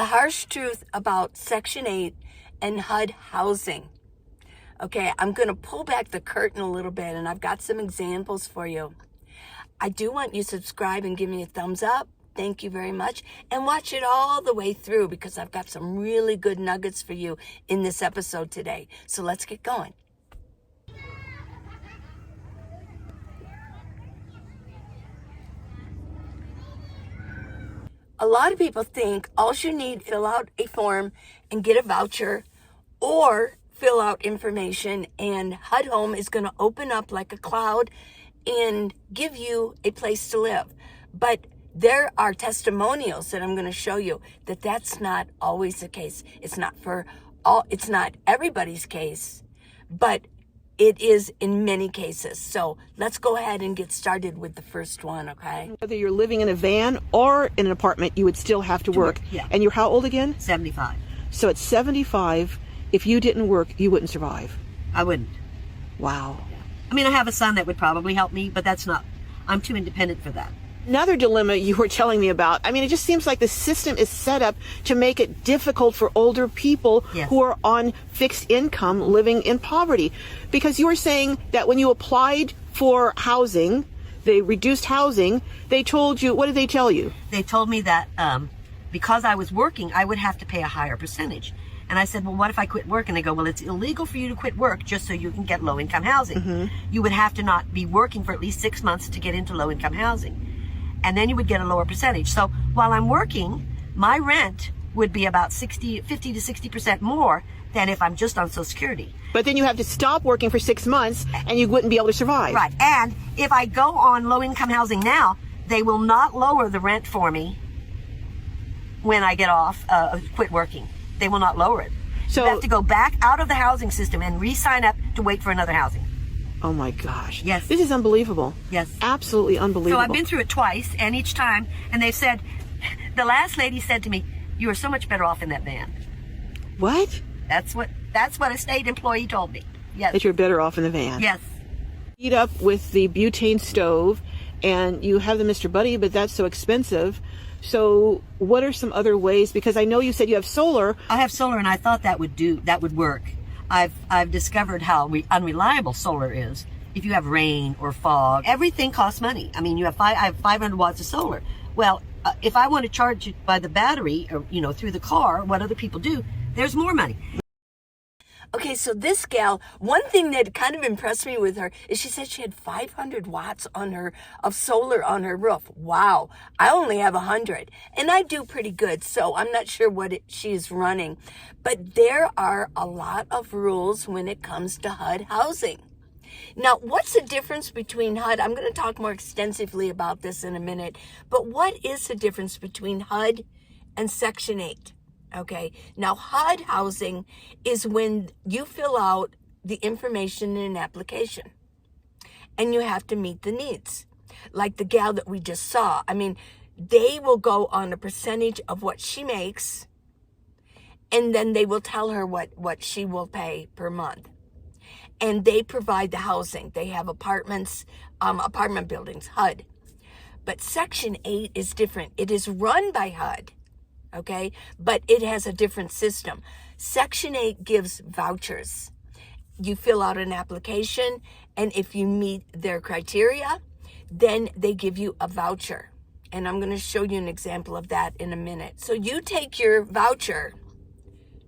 the harsh truth about Section 8 and HUD housing. Okay, I'm going to pull back the curtain a little bit, and I've got some examples for you. I do want you to subscribe and give me a thumbs up. Thank you very much. And watch it all the way through, because I've got some really good nuggets for you in this episode today. So let's get going. A lot of people think all you need, fill out a form and get a voucher, or fill out information, and HUD Home is going to open up like a cloud and give you a place to live. But there are testimonials that I'm going to show you that that's not always the case. It's not everybody's case, but it is in many cases. So let's go ahead and get started with the first one, okay? Whether you're living in a van or in an apartment, you would still have to work. Yeah. And you're how old again? 75. So at 75, if you didn't work, you wouldn't survive. I wouldn't. Wow. I mean, I have a son that would probably help me, but I'm too independent for that. Another dilemma you were telling me about, I mean, it just seems like the system is set up to make it difficult for older people Yes. who are on fixed income living in poverty. Because you were saying that when you applied for housing, they reduced housing, they told you, what did they tell you? They told me that because I was working, I would have to pay a higher percentage. And I said, well, what if I quit work? And they go, well, it's illegal for you to quit work just so you can get low-income housing. Mm-hmm. You would have to not be working for at least 6 months to get into low-income housing. And then you would get a lower percentage. So while I'm working, my rent would be about 50 to 60% more than if I'm just on Social Security. But then you have to stop working for 6 months and you wouldn't be able to survive. Right. And if I go on low-income housing now, they will not lower the rent for me when I get off, quit working. They will not lower it. So you have to go back out of the housing system and re-sign up to wait for another housing. oh my gosh. Yes. This is unbelievable. Yes. Absolutely unbelievable. So I've been through it twice, and each time, and they've said, the last lady said to me, you are so much better off in that van. What? That's what a state employee told me. Yes. That you're better off in the van. Yes. Heat up with the butane stove, and you have the Mr. Buddy, but that's so expensive. So what are some other ways? Because I know you said you have solar. I have solar, and I thought that would work. I've discovered how unreliable solar is. If you have rain or fog, everything costs money. I mean, I have 500 watts of solar. Well, if I want to charge it by the battery or, through the car, what other people do, there's more money. Okay, so this gal, one thing that kind of impressed me with her is she said she had 500 watts of solar on her roof. Wow, I only have 100, and I do pretty good, so I'm not sure what she's running. But there are a lot of rules when it comes to HUD housing. Now, what's the difference between HUD? I'm going to talk more extensively about this in a minute, but what is the difference between HUD and Section 8? Okay, now HUD housing is when you fill out the information in an application and you have to meet the needs. Like the gal that we just saw. I mean, they will go on a percentage of what she makes, and then they will tell her what she will pay per month. And they provide the housing. They have apartments, apartment buildings, HUD. But Section 8 is different. It is run by HUD. Okay, but it has a different system. Section 8 gives vouchers. You fill out an application, and if you meet their criteria, then they give you a voucher. And I'm going to show you an example of that in a minute. So you take your voucher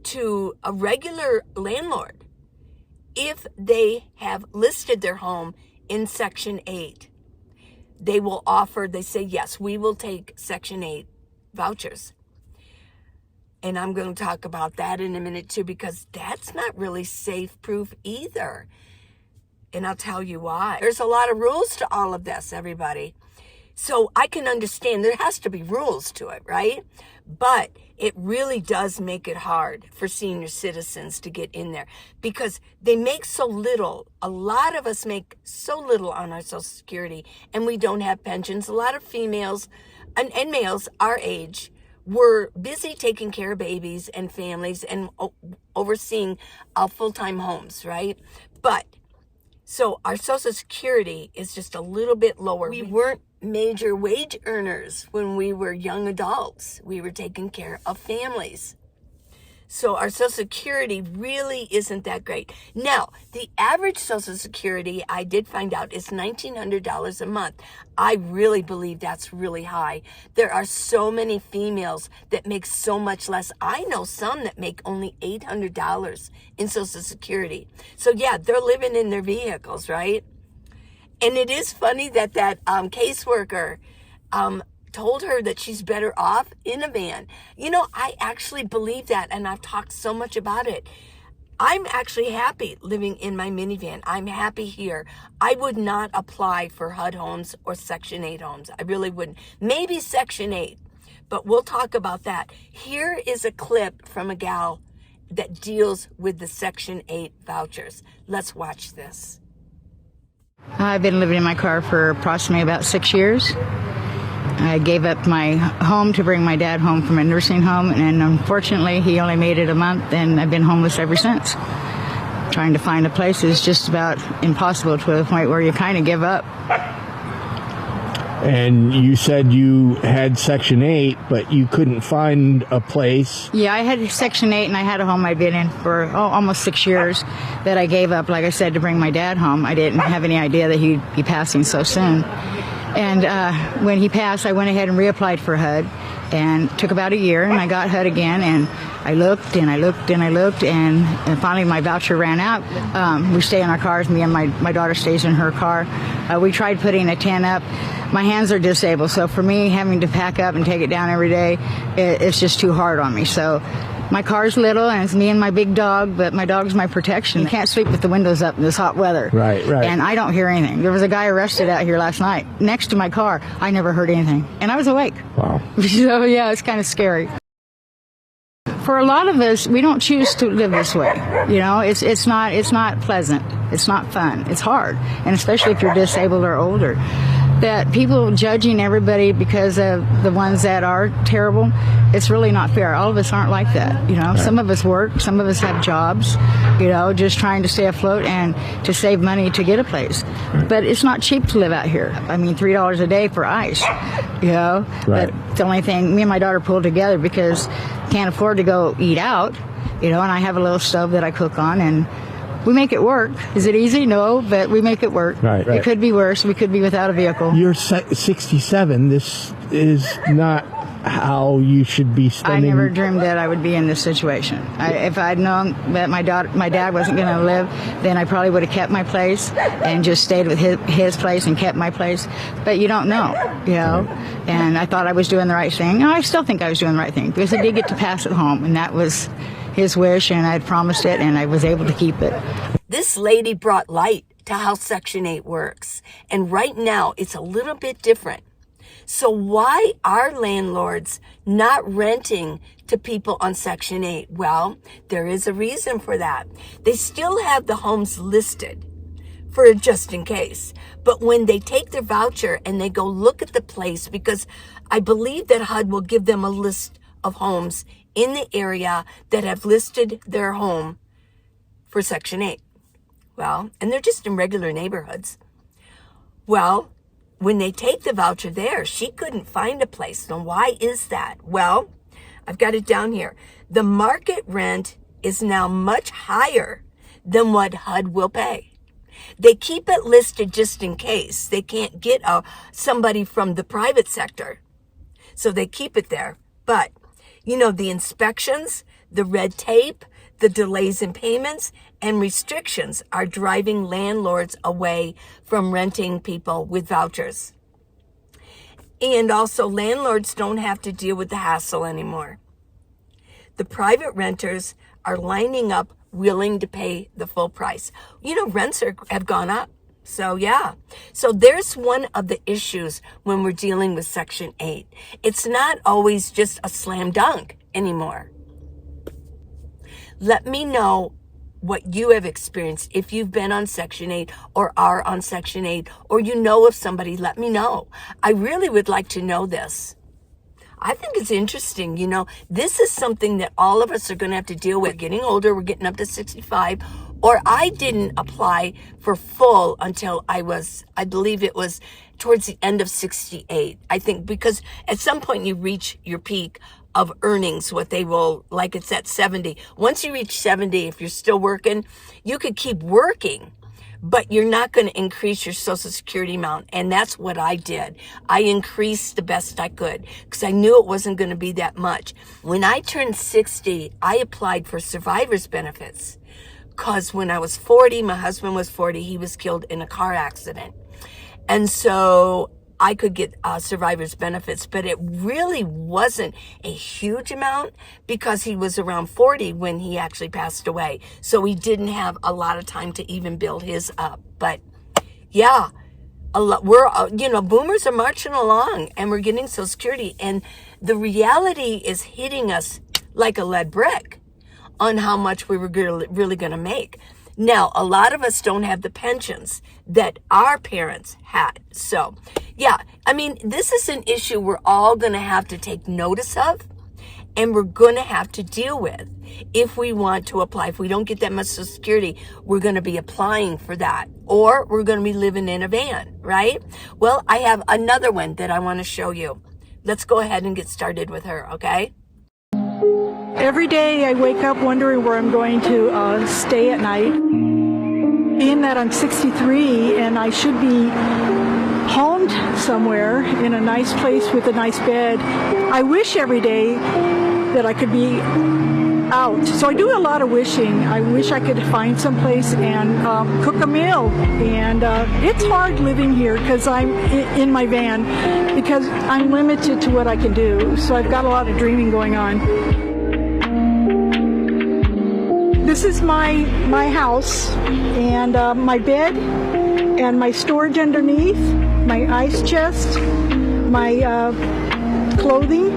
to a regular landlord if they have listed their home in Section 8. They say, yes, we will take Section 8 vouchers. And I'm going to talk about that in a minute too, because that's not really safe proof either. And I'll tell you why. There's a lot of rules to all of this, everybody. So I can understand there has to be rules to it, right? But it really does make it hard for senior citizens to get in there because they make so little. A lot of us make so little on our Social Security, and we don't have pensions. A lot of females and males our age were busy taking care of babies and families and overseeing full-time homes, right? But so our Social Security is just a little bit lower. We weren't major wage earners when we were young adults. We were taking care of families. So our Social Security really isn't that great. Now, the average Social Security, I did find out, is $1,900 a month. I really believe that's really high. There are so many females that make so much less. I know some that make only $800 in Social Security. So yeah, they're living in their vehicles, right? And it is funny that caseworker told her that she's better off in a van. You know, I actually believe that, and I've talked so much about it. I'm actually happy living in my minivan. I'm happy here. I would not apply for HUD homes or Section 8 homes. I really wouldn't. Maybe Section 8, but we'll talk about that. Here is a clip from a gal that deals with the Section 8 vouchers. Let's watch this. I've been living in my car for approximately about 6 years. I gave up my home to bring my dad home from a nursing home, and unfortunately he only made it a month, and I've been homeless ever since. Trying to find a place is just about impossible, to the point where you kind of give up. And you said you had Section 8, but you couldn't find a place. Yeah, I had Section 8, and I had a home I'd been in for almost 6 years that I gave up, like I said, to bring my dad home. I didn't have any idea that he'd be passing so soon. And when he passed, I went ahead and reapplied for HUD, and it took about a year, and I got HUD again, and I looked and I looked and I looked, and finally my voucher ran out. We stay in our cars. Me and my daughter stays in her car. We tried putting a tent up. My hands are disabled, so for me, having to pack up and take it down every day, it's just too hard on me. So my car's little, and it's me and my big dog, but my dog's my protection. You can't sleep with the windows up in this hot weather. Right. And I don't hear anything. There was a guy arrested out here last night next to my car. I never heard anything, and I was awake. Wow. So yeah, it's kind of scary. For a lot of us, we don't choose to live this way. You know, it's not pleasant. It's not fun. It's hard, and especially if you're disabled or older. That people judging everybody because of the ones that are terrible, it's really not fair. All of us aren't like that. You know, some of us work, some of us have jobs, you know, just trying to stay afloat and to save money to get a place. But it's not cheap to live out here. I mean, $3 a day for ice, you know. Right. But the only thing, me and my daughter pulled together because can't afford to go eat out, you know, and I have a little stove that I cook on, and we make it work. Is it easy? No, but we make it work. Right. It could be worse. We could be without a vehicle. You're 67. This is not how you should be spending. I never dreamed that I would be in this situation. If I'd known that my dad wasn't going to live, then I probably would have kept my place and just stayed with his place and kept my place. But you don't know, you know. And I thought I was doing the right thing. And I still think I was doing the right thing because I did get to pass it home, and that was his wish, and I'd promised it, and I was able to keep it. This lady brought light to how Section 8 works. And right now, it's a little bit different. So why are landlords not renting to people on Section 8? Well, there is a reason for that. They still have the homes listed for just in case. But when they take their voucher and they go look at the place, because I believe that HUD will give them a list of homes in the area that have listed their home for Section 8. Well, and they're just in regular neighborhoods. Well, when they take the voucher there, she couldn't find a place. Now, why is that? Well, I've got it down here. The market rent is now much higher than what HUD will pay. They keep it listed just in case they can't get somebody from the private sector. So they keep it there. But, you know, the inspections, the red tape, the delays in payments, and restrictions are driving landlords away from renting people with vouchers. And also, landlords don't have to deal with the hassle anymore. The private renters are lining up willing to pay the full price. You know, rents have gone up. So yeah. So there's one of the issues when we're dealing with Section 8. It's not always just a slam dunk anymore. Let me know what you have experienced. If you've been on Section 8 or are on Section 8, or you know of somebody, let me know. I really would like to know this. I think it's interesting. You know, this is something that all of us are going to have to deal with. We're getting older. We're getting up to 65. Or I didn't apply for full until I believe it was towards the end of 68, I think, because at some point you reach your peak of earnings, what they will, like it's at 70. Once you reach 70, if you're still working, you could keep working, but you're not going to increase your Social Security amount. And that's what I did. I increased the best I could because I knew it wasn't going to be that much. When I turned 60, I applied for survivor's benefits because when I was 40, my husband was 40, he was killed in a car accident. And so I could get survivor's benefits, but it really wasn't a huge amount because he was around 40 when he actually passed away. So he didn't have a lot of time to even build his up. But yeah, boomers are marching along and we're getting Social Security. And the reality is hitting us like a lead brick on how much we were really going to make. Now, a lot of us don't have the pensions that our parents had. So, yeah, I mean, this is an issue we're all going to have to take notice of and we're going to have to deal with if we want to apply. If we don't get that much Social Security, we're going to be applying for that or we're going to be living in a van, right? Well, I have another one that I want to show you. Let's go ahead and get started with her, okay? Every day I wake up wondering where I'm going to stay at night. Being that I'm 63 and I should be homed somewhere in a nice place with a nice bed, I wish every day that I could be out. So I do a lot of wishing. I wish I could find some place and cook a meal. And it's hard living here because I'm in my van because I'm limited to what I can do. So I've got a lot of dreaming going on. This is my house and my bed and my storage underneath, my ice chest, my clothing.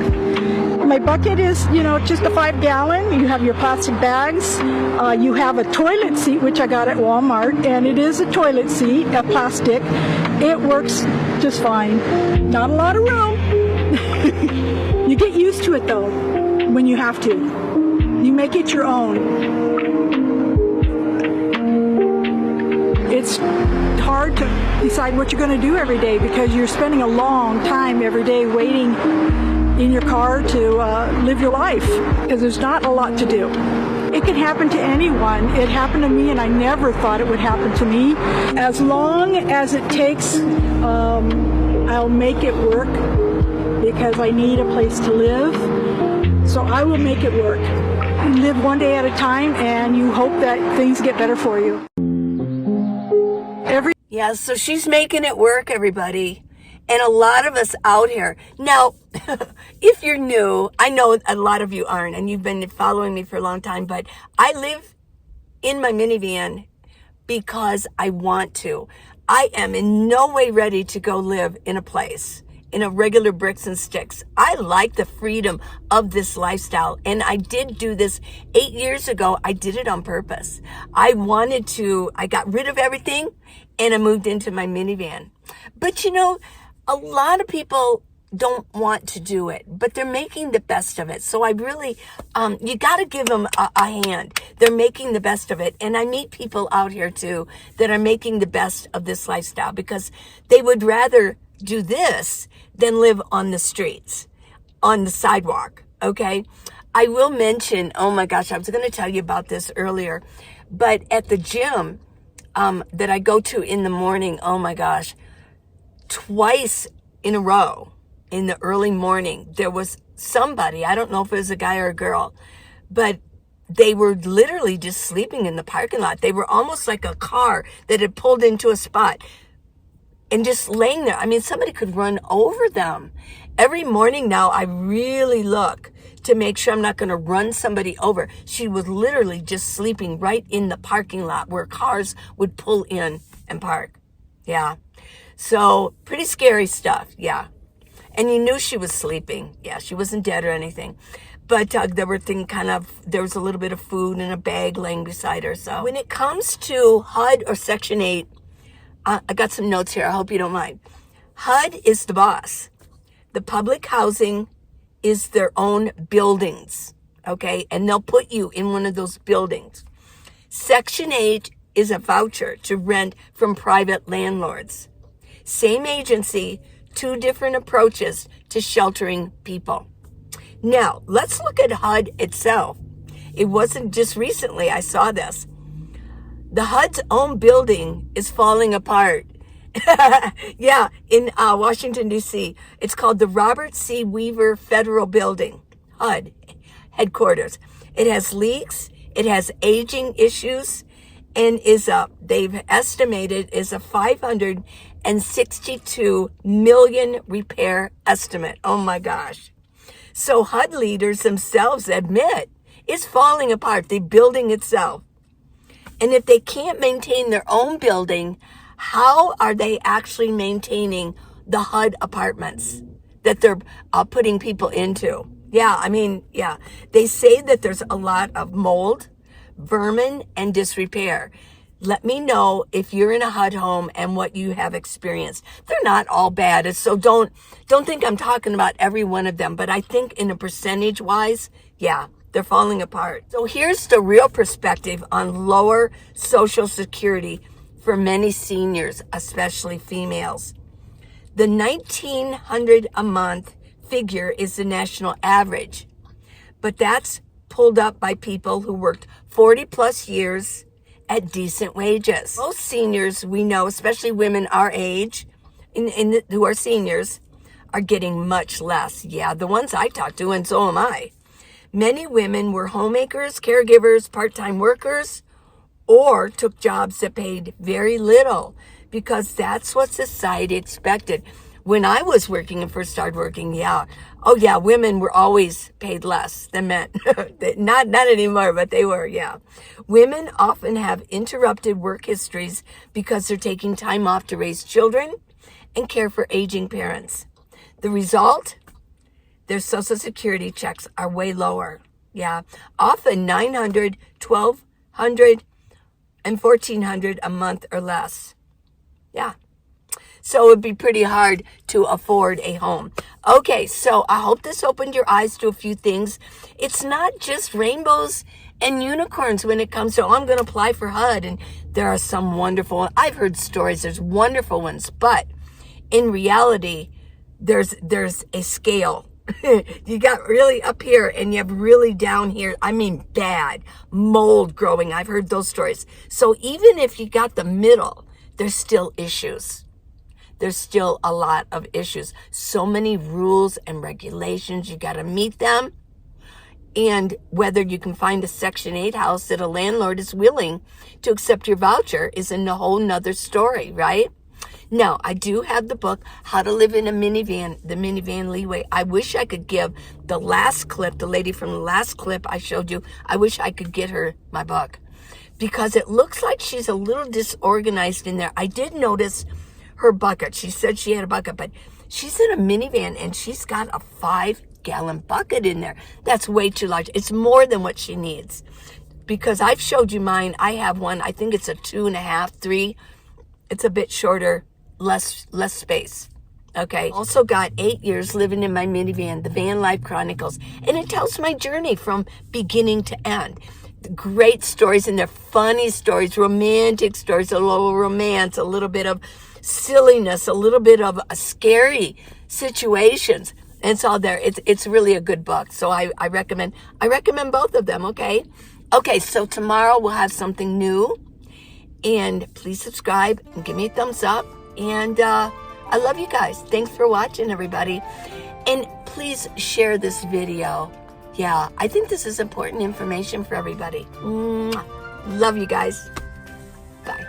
My bucket is, just a 5-gallon. You have your plastic bags. You have a toilet seat, which I got at Walmart, and it is a toilet seat, a plastic. It works just fine. Not a lot of room. You get used to it though, when you have to. You make it your own. It's hard to decide what you're going to do every day because you're spending a long time every day waiting in your car to live your life because there's not a lot to do. It can happen to anyone. It happened to me and I never thought it would happen to me. As long as it takes, I'll make it work because I need a place to live. So I will make it work. You live one day at a time and you hope that things get better for you. Yeah, so she's making it work, everybody. And a lot of us out here. Now, if you're new, I know a lot of you aren't, and you've been following me for a long time, but I live in my minivan because I want to. I am in no way ready to go live in a place, in a regular bricks and sticks. I like the freedom of this lifestyle. And I did do this 8 years ago. I did it on purpose. I got rid of everything and I moved into my minivan. But a lot of people don't want to do it, but they're making the best of it. So I really, you got to give them a hand. They're making the best of it. And I meet people out here too that are making the best of this lifestyle because they would rather do this than live on the streets, on the sidewalk. Okay. I will mention, oh my gosh, I was going to tell you about this earlier, but at the gym, that I go to in the morning, oh my gosh, twice in a row in the early morning, there was somebody, I don't know if it was a guy or a girl, but they were literally just sleeping in the parking lot. They were almost like a car that had pulled into a spot and just laying there. I mean, somebody could run over them. Every morning now, I really look to make sure I'm not going to run somebody over. She was literally just sleeping right in the parking lot where cars would pull in and park. Yeah. So pretty scary stuff. Yeah. And you knew she was sleeping. Yeah. She wasn't dead or anything. But there was a little bit of food in a bag laying beside her. So when it comes to HUD or Section 8, I got some notes here. I hope you don't mind. HUD is the boss. The public housing is their own buildings, okay? And they'll put you in one of those buildings. Section 8 is a voucher to rent from private landlords. Same agency, 2 different approaches to sheltering people. Now, let's look at HUD itself. It wasn't just recently I saw this. The HUD's own building is falling apart. Yeah, in Washington, D.C. It's called the Robert C. Weaver Federal Building, HUD headquarters. It has leaks. It has aging issues, and they've estimated is a $562 million repair estimate. Oh my gosh. So HUD leaders themselves admit it's falling apart, the building itself. And if they can't maintain their own building, how are they actually maintaining the HUD apartments that they're putting people into? Yeah, I mean, yeah. They say that there's a lot of mold, vermin, and disrepair. Let me know if you're in a HUD home and what you have experienced. They're not all bad, so don't think I'm talking about every one of them, but I think in a percentage-wise, yeah, they're falling apart. So here's the real perspective on lower Social Security for many seniors, especially females. The $1,900 a month figure is the national average, but that's pulled up by people who worked 40 plus years at decent wages. Most seniors we know, especially women our age, who are seniors, are getting much less. Yeah, the ones I talk to, and so am I. Many women were homemakers, caregivers, part-time workers, or took jobs that paid very little because that's what society expected. When I was working and first started working, women were always paid less than men. not anymore, but they were, yeah. Women often have interrupted work histories because they're taking time off to raise children and care for aging parents. The result? Their Social Security checks are way lower. Yeah, often $900, $1,200, and $1,400 a month or less. Yeah. So it would be pretty hard to afford a home. Okay, so I hope this opened your eyes to a few things. It's not just rainbows and unicorns when it comes to, I'm going to apply for HUD. And there are some wonderful, I've heard stories, there's wonderful ones. But in reality, there's a scale. You got really up here and you have really down here. I mean, bad mold growing. I've heard those stories. So even if you got the middle, there's still issues. There's still a lot of issues. So many rules and regulations. You got to meet them. And whether you can find a Section 8 house that a landlord is willing to accept your voucher is a whole nother story, right? Now, I do have the book, How to Live in a Minivan, the Minivan Leeway. I wish I could give the last clip, the lady from the last clip I showed you, I wish I could get her my book. Because it looks like she's a little disorganized in there. I did notice her bucket. She said she had a bucket, but she's in a minivan and she's got a 5-gallon bucket in there. That's way too large. It's more than what she needs. Because I've showed you mine. I have one. I think it's a 2.5, 3. It's a bit shorter. Less space. Okay. Also got 8 years living in my minivan, the Van Life Chronicles, and it tells my journey from beginning to end. Great stories in there, funny stories, romantic stories, a little romance, a little bit of silliness, a little bit of scary situations. And it's all there. It's really a good book. So I recommend both of them. Okay. So tomorrow we'll have something new, and please subscribe and give me a thumbs up. And I love you guys. Thanks for watching, everybody. And please share this video. Yeah, I think this is important information for everybody. Mwah. Love you guys. Bye.